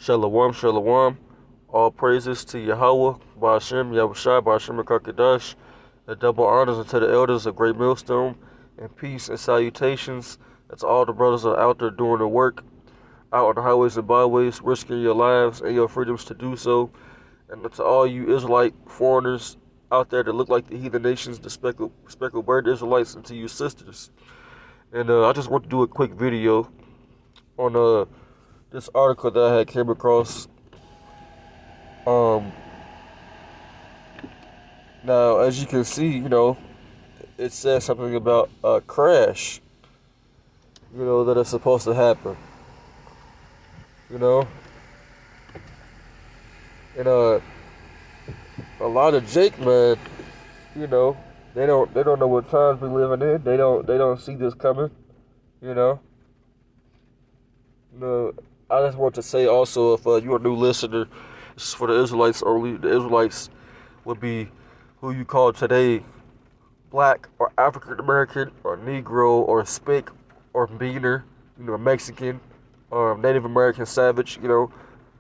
Shalom, shalom. All praises to Yahweh, Ba'ashem, Yahushua, Ba'ashem, Kakadash. And double honors unto the elders of Great Millstone, and peace and salutations. That's all the brothers are out there doing the work, out on the highways and byways, risking your lives and your freedoms to do so. And to all you Israelite foreigners out there that look like the heathen nations, the speckled bird Israelites, and to you sisters. And I just want to do a quick video on this article that I had came across. Now, as you can see, it says something about a crash, that is supposed to happen, and a lot of Jake, man, they don't know what times we living in. They don't see this coming, I just want to say also, if you're a new listener, this is for the Israelites only. The Israelites would be who you call today black or African American or Negro or Spick or Beaner, Mexican or Native American savage.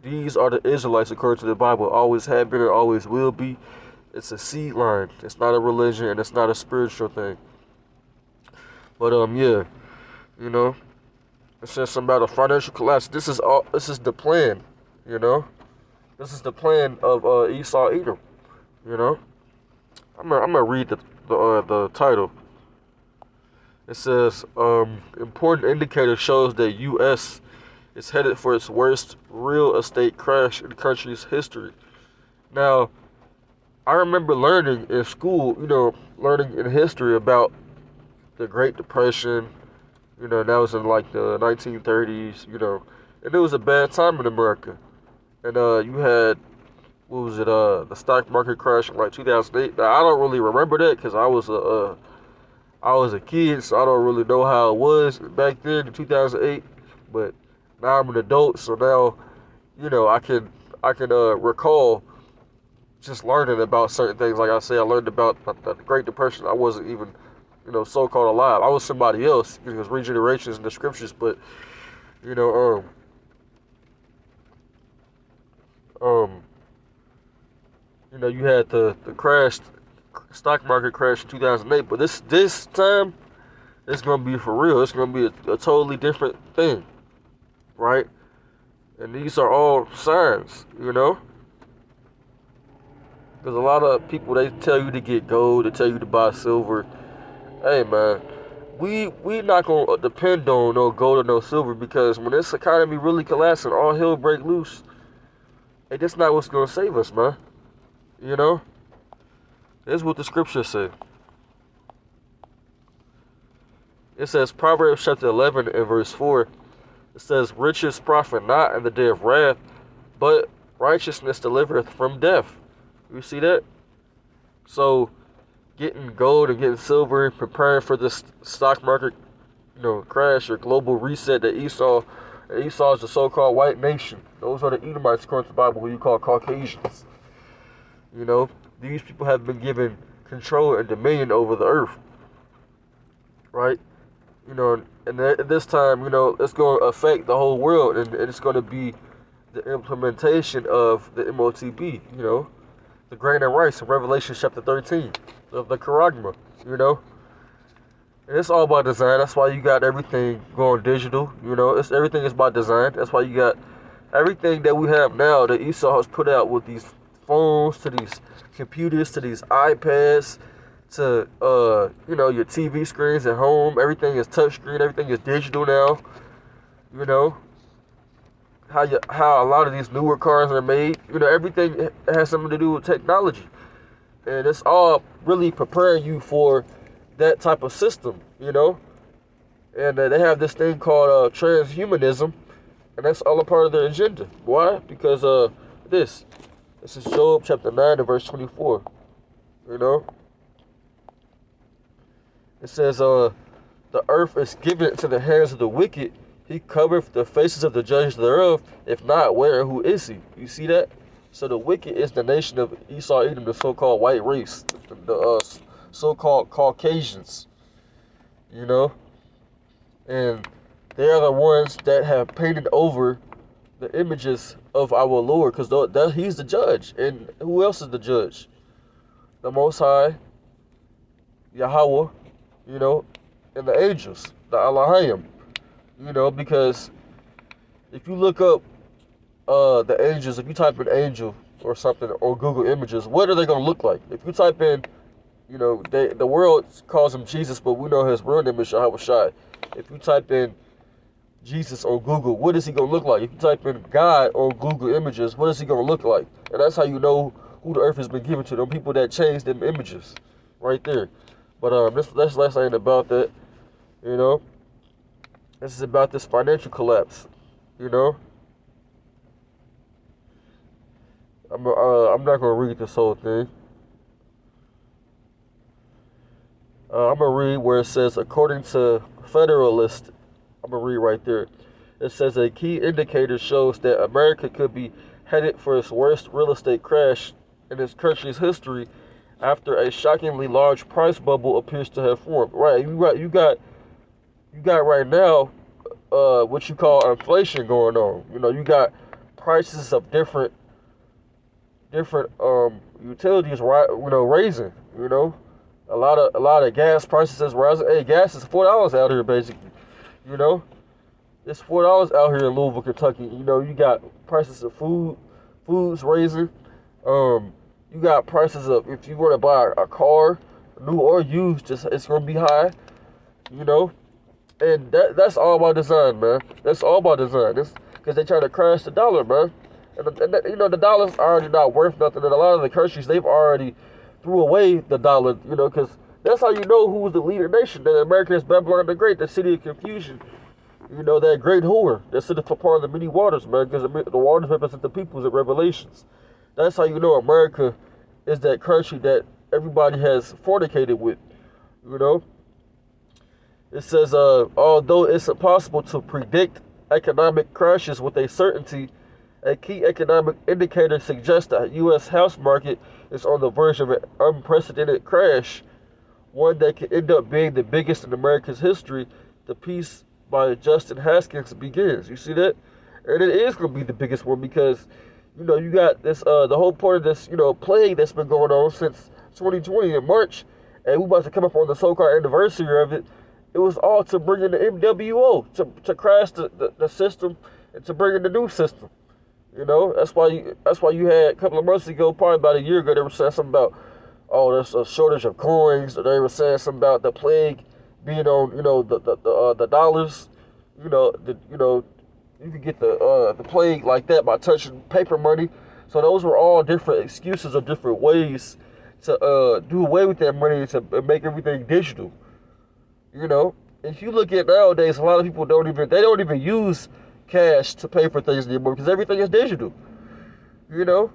These are the Israelites according to the Bible. Always have been and always will be. It's a seed line. It's not a religion and it's not a spiritual thing. But yeah, it says something about a financial collapse. This is the plan, This is the plan of Esau Edom, I'm gonna read the title. It says, important indicator shows that U.S. is headed for its worst real estate crash in the country's history. Now, I remember learning in school, learning in history about the Great Depression. That was in like the 1930s, and it was a bad time in America. And you had, what was it, the stock market crash in like 2008. Now, I don't really remember that because I was a kid, so I don't really know how it was back then in 2008. But now I'm an adult, so now, I can recall just learning about certain things. Like I say, I learned about the Great Depression. I wasn't even, so-called alive. I was somebody else. It was regenerations in the scriptures, but, you had the stock market crash in 2008, but this time, it's going to be for real. It's going to be a totally different thing, right? And these are all signs, Because a lot of people, they tell you to get gold, they tell you to buy silver. Hey, man, we not going to depend on no gold or no silver, because when this economy really collapses and all hell break loose, hey, that's not what's going to save us, man. This is what the scriptures say. It says, Proverbs chapter 11 and verse 4. It says, riches profit not in the day of wrath, but righteousness delivereth from death. You see that? So, getting gold and getting silver and preparing for this stock market, crash or global reset that Esau is the so-called white nation. Those are the Edomites according to the Bible, who you call Caucasians. These people have been given control and dominion over the earth, right? And at this time, it's going to affect the whole world, and it's going to be the implementation of the MOTB, the grain and rice in Revelation chapter 13 of the Charagma, And it's all by design. That's why you got everything going digital, everything is by design. That's why you got everything that we have now that Esau has put out, with these phones, to these computers, to these iPads, to your TV screens at home. Everything is touchscreen. Everything is digital now. How a lot of these newer cars are made. Everything has something to do with technology, and it's all really preparing you for that type of system. And they have this thing called transhumanism, and that's all a part of their agenda. Why? Because this is Job chapter 9 and verse 24. It says, the earth is given into the hands of the wicked. He covereth the faces of the judges thereof. If not, where and who is he? You see that? So the wicked is the nation of Esau Edom, the so-called white race, the so-called Caucasians. And they are the ones that have painted over the images of our Lord, because He's the judge. And who else is the judge? The Most High, Yahweh, you know, and the angels, the Elohim, you know, because if you look up the angels, if you type in angel or something, or Google images, what are they going to look like? If you type in, you know, the world calls him Jesus, but we know his real name is Yahweh Shai. If you type in Jesus on Google, what is he going to look like? If you type in God on Google images, what is he going to look like? And that's how you know who the earth has been given to, them people that change them images right there. But that's less ain't about that, you know. This is about this financial collapse, you know. I'm not gonna read this whole thing. I'm gonna read where it says, according to Federalist, I'm gonna read right there. It says a key indicator shows that America could be headed for its worst real estate crash in its country's history after a shockingly large price bubble appears to have formed. Right, you got right now what you call inflation going on. You know, you got prices of different utilities, right? You know, raising. You know, a lot of gas prices is rising. Hey, gas is $4 out here basically. You know, it's $4 out here in Louisville, Kentucky. You know, you got prices of foods raising. You got prices of, if you want to buy a car, new or used, it's gonna be high. You know, and that's all by design, man. That's all by design. It's because they try to crash the dollar, man. And you know, the dollar's already not worth nothing. And a lot of the countries, they've already threw away the dollar, you know, because that's how you know who's the leader nation. That America is Babylon the Great, the city of confusion. You know, that great whore that sitteth upon the many waters, man, because the waters represent the peoples in Revelations. That's how you know America is that country that everybody has fornicated with, you know. It says, although it's impossible to predict economic crashes with a certainty, a key economic indicator suggests that the U.S. house market is on the verge of an unprecedented crash, one that could end up being the biggest in America's history. The piece by Justin Haskins begins. You see that? And it is going to be the biggest one because, you know, you got this, the whole point of this, you know, plague that's been going on since 2020 in March, and we're about to come up on the so-called anniversary of it. It was all to bring in the MWO, to crash the system and to bring in the new system. You know, that's why you had a couple of months ago, probably about a year ago, they were saying something about, oh, there's a shortage of coins, or they were saying something about the plague being on, you know, the dollars. You know, you could get the plague like that by touching paper money. So those were all different excuses or different ways to do away with that money, to make everything digital. You know, if you look at nowadays, a lot of people don't even use cash to pay for things anymore because everything is digital. You know,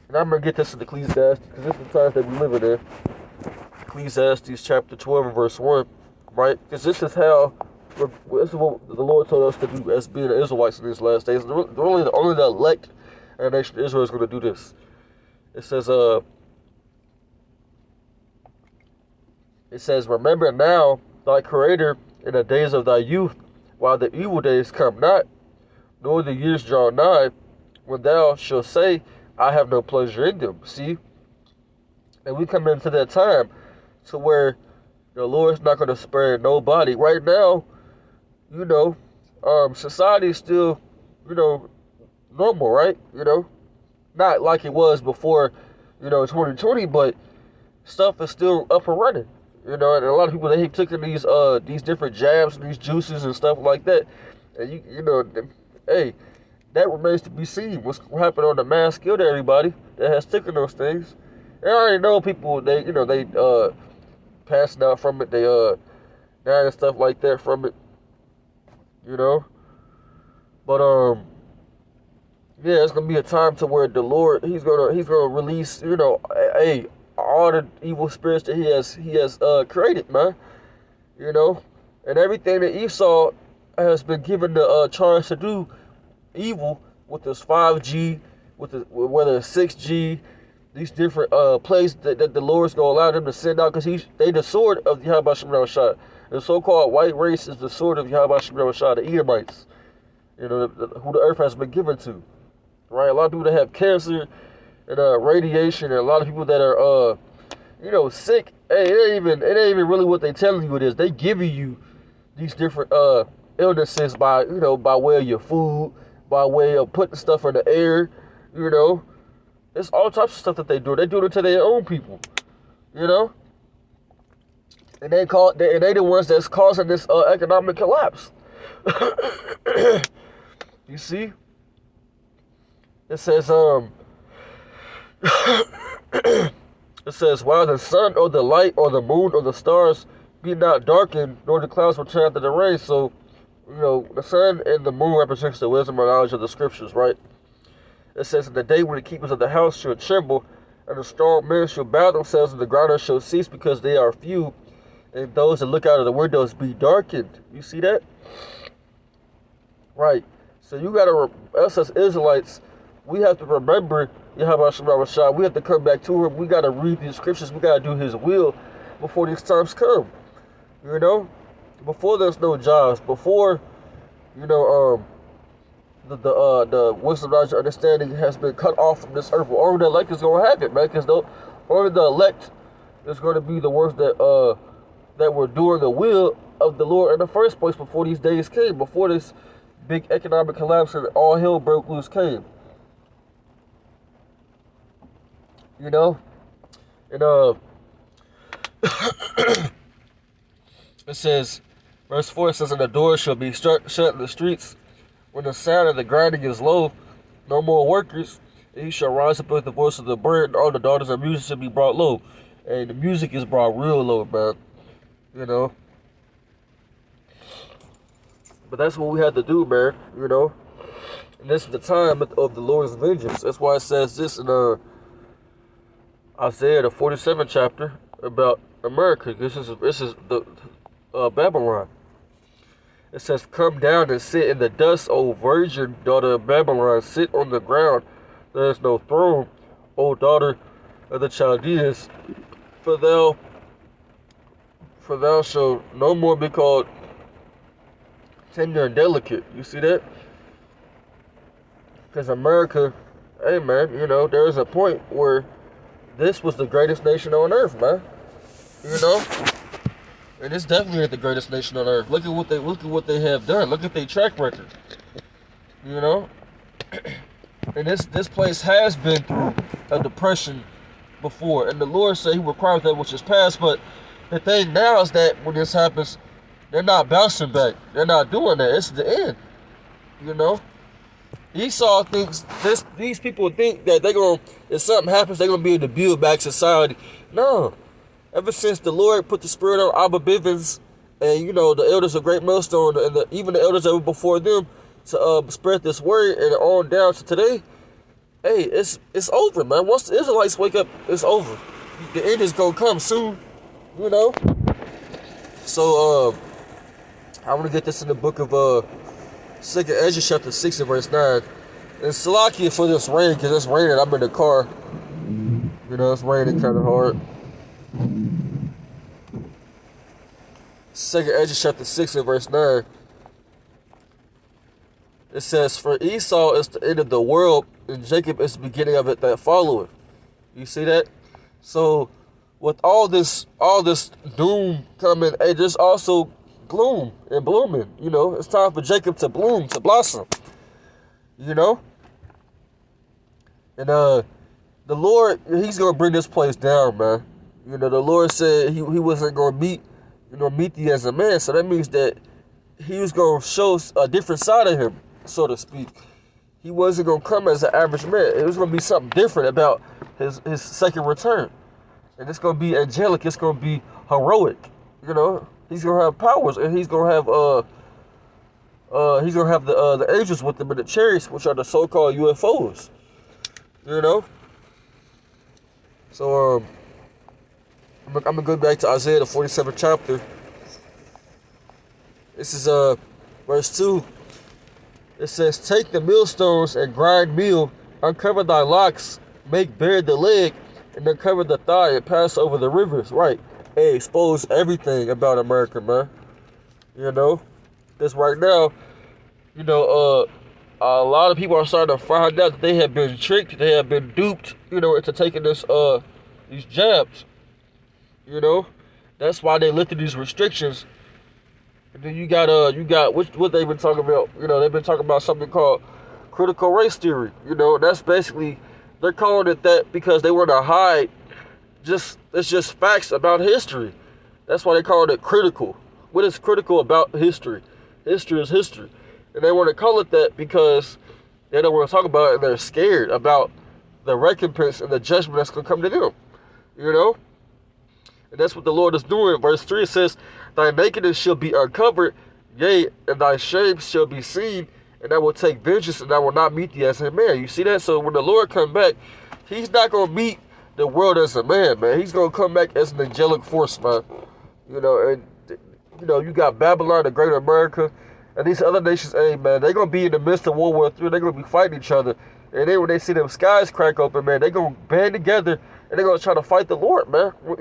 and I'm gonna get this in Ecclesiastes because this is the times that we live in. Ecclesiastes chapter 12 and verse 1, right? Because this is what the Lord told us to do as being Israelites in these last days. Only the elect and the nation of Israel is going to do this. It says, remember now thy Creator in the days of thy youth, while the evil days come not, nor the years draw nigh, when thou shalt say, I have no pleasure in them. See? And we come into that time to where the Lord's not going to spare nobody. Right now, you know, society is still, you know, normal, right? You know, not like it was before, you know, 2020, but stuff is still up and running. You know, and a lot of people, they took in these different jabs and these juices and stuff like that. And you know, hey, that remains to be seen. What's happening on the mass scale to everybody that has taken those things. And I already know people, they passing out from it, they dying and stuff like that from it. You know, but yeah, it's gonna be a time to where the Lord, He's gonna release, you know, all the evil spirits that He has created, man. You know, and everything that Esau has been given the charge to do evil with this 5G, whether it's 6G, these different plays that the Lord's gonna allow them to send out, because they the sword of Yahweh Shem Shah. The so-called white race is the sword of Yahweh Shem Shah, the Edomites. You know, who the earth has been given to. Right? A lot of people that have cancer and radiation, and a lot of people that are sick. Hey, it ain't even really what they telling you it is. They giving you these different illnesses by way of your food, by way of putting stuff in the air. You know, it's all types of stuff that they do. They do it to their own people. You know, and they the ones that's causing this economic collapse. You see, it says it says, while the sun or the light or the moon or the stars be not darkened, nor the clouds return after the rain. So, the sun and the moon represents the wisdom and knowledge of the scriptures, right? It says, in the day when the keepers of the house shall tremble, and the strong men shall bow themselves, and the grounders shall cease because they are few, and those that look out of the windows be darkened. You see that? Right. So you gotta, us as Israelites, we have to remember Yahweh Shema Rashad. We have to come back to him. We gotta read these scriptures. We gotta do his will before these times come. Before there's no jobs, before the wisdom, knowledge, understanding has been cut off from this earth. Only the elect is gonna have it, man. Because only the elect is gonna be the ones that were doing the will of the Lord in the first place before these days came, before this big economic collapse and all hell broke loose came. And it says, verse 4 says, and the doors shall be shut in the streets when the sound of the grinding is low, no more workers, and he shall rise up with the voice of the bird, and all the daughters of music shall be brought low. And the music is brought real low, man. But that's what we have to do, man. And this is the time of the Lord's vengeance. That's why it says this in Isaiah, the 47th chapter, about America. This is the Babylon. It says, come down and sit in the dust, O virgin daughter of Babylon. Sit on the ground. There is no throne, O daughter of the Chaldeans. For thou shalt no more be called tender and delicate. You see that? Because America, hey man, there is a point where this was the greatest nation on earth, man. And it's definitely the greatest nation on earth. Look at what they have done. Look at their track record. And this place has been through a depression before, and the Lord said He requires that which is past. But the thing now is that when this happens, they're not bouncing back. They're not doing that. It's the end. Esau thinks these people think that if something happens, they're gonna be able to build back society. No. Ever since the Lord put the spirit on Abba Bivens and the elders of Great Millstone and even the elders that were before them to spread this word and on down to today, hey, it's over, man. Once the Israelites wake up, it's over. The end is gonna come soon, So I want to get this in the book of 2nd Ezra chapter 6 and verse 9. And Salakia for this rain, because it's raining. I'm in the car. It's raining kind of hard. 2nd Ezra chapter 6 and verse 9. It says, for Esau is the end of the world, and Jacob is the beginning of it that followeth. You see that? So with all this doom coming, hey, there's also gloom and blooming. It's time for Jacob to bloom, to blossom. And the Lord, He's gonna bring this place down, man. The Lord said He wasn't gonna meet thee as a man, so that means that He was gonna show a different side of Him, so to speak. He wasn't gonna come as an average man. It was gonna be something different about His second return, and it's gonna be angelic. It's gonna be heroic. He's gonna have powers, and He's gonna have the angels with Him in the chariots, which are the so-called UFOs. So I'm gonna go back to Isaiah the 47th chapter. This is verse 2. It says, take the millstones and grind meal, uncover thy locks, make bare the leg, and uncover the thigh, and pass over the rivers. Right. Hey, expose everything about America, man. This right now, You know, a lot of people are starting to find out that they have been tricked, they have been duped, into taking these jabs. You know, that's why they lifted these restrictions. And then you got what they've been talking about. They've been talking about something called critical race theory. That's basically, they're calling it that because they want to hide it's just facts about history. That's why they call it critical. What is critical about history? History is history. And they want to call it that because they don't want to talk about it and they're scared about the recompense and the judgment that's going to come to them. And that's what the Lord is doing. Verse 3 says, thy nakedness shall be uncovered, yea, and thy shame shall be seen, and I will take vengeance, and I will not meet thee as a man. You see that? So when the Lord come back, he's not going to meet the world as a man, man. He's going to come back as an angelic force, man. And you got Babylon, the Great America, and these other nations, hey, man, they're going to be in the midst of World War III. They're going to be fighting each other. And then when they see them skies crack open, man, they're going to band together, and they're going to try to fight the Lord, man. But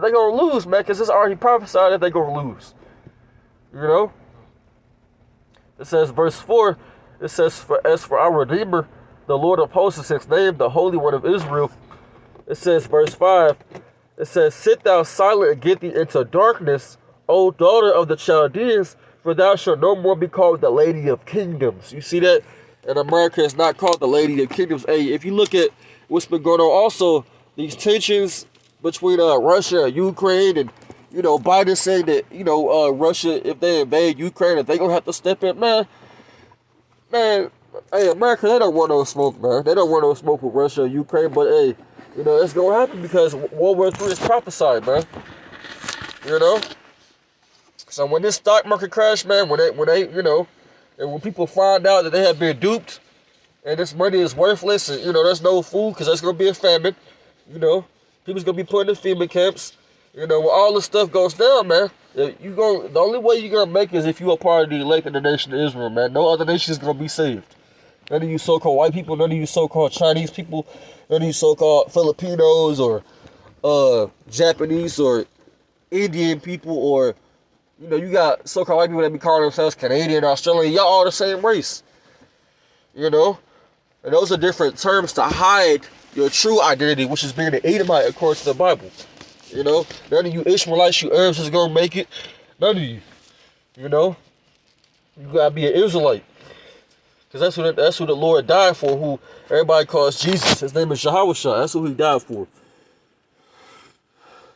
they're going to lose, man, because it's already prophesied that they're going to lose. It says, verse 4, it says, as for our Redeemer, the Lord of hosts is his name, the Holy One of Israel. It says, verse 5, it says, sit thou silent and get thee into darkness, O daughter of the Chaldeans, for thou shalt no more be called the Lady of Kingdoms. You see that? And America is not called the Lady of Kingdoms. Hey, if you look at what's been going on, also, these tensions between Russia and Ukraine, and, Biden saying that, Russia, if they invade Ukraine, if they going to have to step in, man, hey, America, they don't want no smoke, man. They don't want no smoke with Russia and Ukraine, but, hey, it's going to happen because World War III is prophesied, man. So when this stock market crash, man, when they, and when people find out that they have been duped and this money is worthless and, there's no food because there's going to be a famine, people's going to be put in FEMA camps, when all this stuff goes down, man, the only way you're going to make it is if you're a part of the elect of the nation of Israel, man. No other nation is going to be saved. None of you so-called white people, none of you so-called Chinese people, none of you so-called Filipinos or Japanese or Indian people, or, you got so-called white people that be calling themselves Canadian, Australian. Y'all all the same race. And those are different terms to hide your true identity, which is being an Edomite according to the Bible. None of you Ishmaelites, you Arabs is going to make it. None of you. You got to be an Israelite. Because that's who the Lord died for, who everybody calls Jesus. His name is Yahushua. That's who he died for.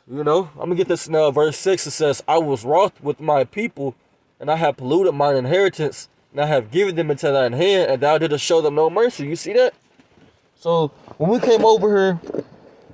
I'm going to get this now. Verse 6, it says, I was wroth with my people, and I have polluted mine inheritance, and I have given them into thine hand, and thou didst show them no mercy. You see that? So, when we came over here,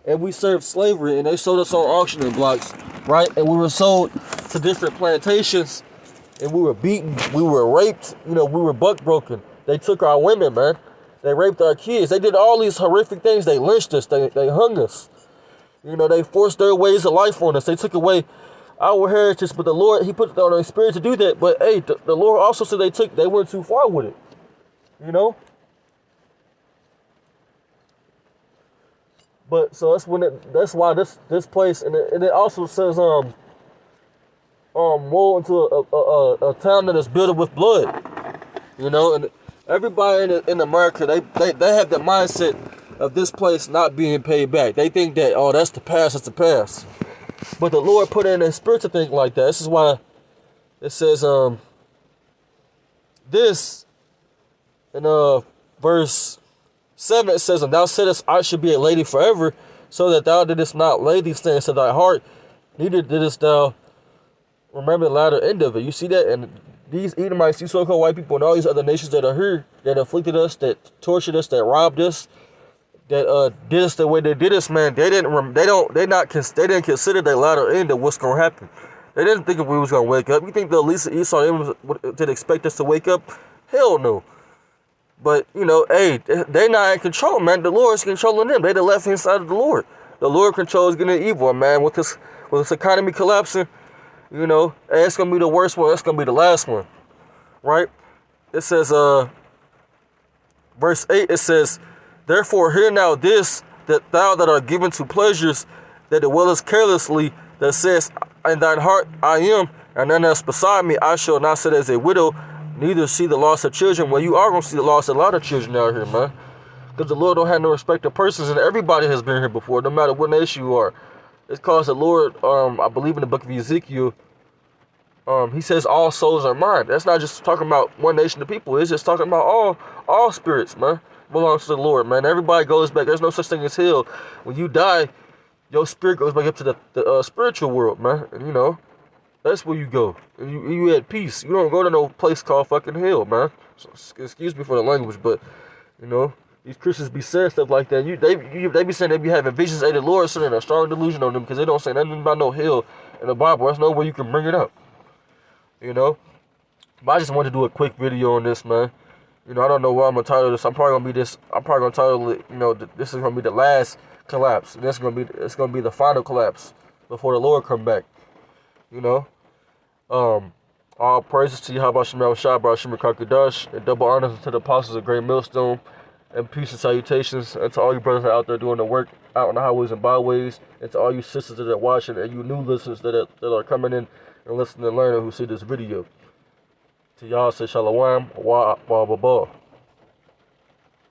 and we served slavery, and they sold us on auctioning blocks, right? And we were sold to different plantations, and we were beaten, we were raped, we were buck broken. They took our women, man. They raped our kids. They did all these horrific things. They lynched us. They hung us. They forced their ways of life on us. They took away our heritage, but the Lord, he put it on their spirit to do that. But hey, the Lord also said they went too far with it. But so that's why this place, and it also says roll into a town that is built with blood. And everybody in America, they have the mindset of this place not being paid back. They think that, oh, that's the past, that's the past. But the Lord put it in their spirit to think like that. This is why it says this in verse 7, it says, and thou saidst, I should be a lady forever, so that thou didst not lay these things to thy heart, neither didst thou remember the latter end of it. You see that? And these Edomites, these so-called white people, and all these other nations that are here, that afflicted us, that tortured us, that robbed us, that did us the way they did us, man, they didn't consider the latter end of what's gonna happen. They didn't think we was gonna wake up. You think the Lisa Esau did expect us to wake up? Hell no. But hey, they're not in control, man. The Lord's controlling them. They the left hand side of the Lord. The Lord controls good and evil, man. With this economy collapsing, hey, it's gonna be the worst one. It's gonna be the last one, right? It says, verse 8. It says, therefore hear now this, that thou that art given to pleasures, that dwellest carelessly, that says in thine heart, I am, and none else beside me. I shall not sit as a widow, neither see the loss of children. Well, you are going to see the loss of a lot of children out here, man. Because the Lord don't have no respect of persons, and everybody has been here before, no matter what nation you are. It's because the Lord, I believe in the book of Ezekiel, he says all souls are mine. That's not just talking about one nation of people. It's just talking about all spirits, man. Belongs to the Lord, man. Everybody goes back. There's no such thing as hell. When you die, your spirit goes back up to the spiritual world, man. And, you know, that's where you go. And you at peace. You don't go to no place called fucking hell, man. So, excuse me for the language, but, you know, these Christians be saying stuff like that. They be saying they be having visions of the Lord, sending a strong delusion on them because they don't say nothing about no hell in the Bible. There's no way you can bring it up. You know? But I just wanted to do a quick video on this, man. You know, I don't know what I'm gonna title this. I'm probably gonna title it, you know, this is gonna be the last collapse. And it's gonna be the final collapse before the Lord come back. You know? All praises to Yahweh Shemel Shah, Barashim Kakadash, and double honors to the apostles of Great Millstone, and peace and salutations, and to all you brothers out there doing the work out on the highways and byways, and to all you sisters that are watching, and you new listeners that are coming in and listening and learning who see this video. To y'all say shalom, wa ba ba ba.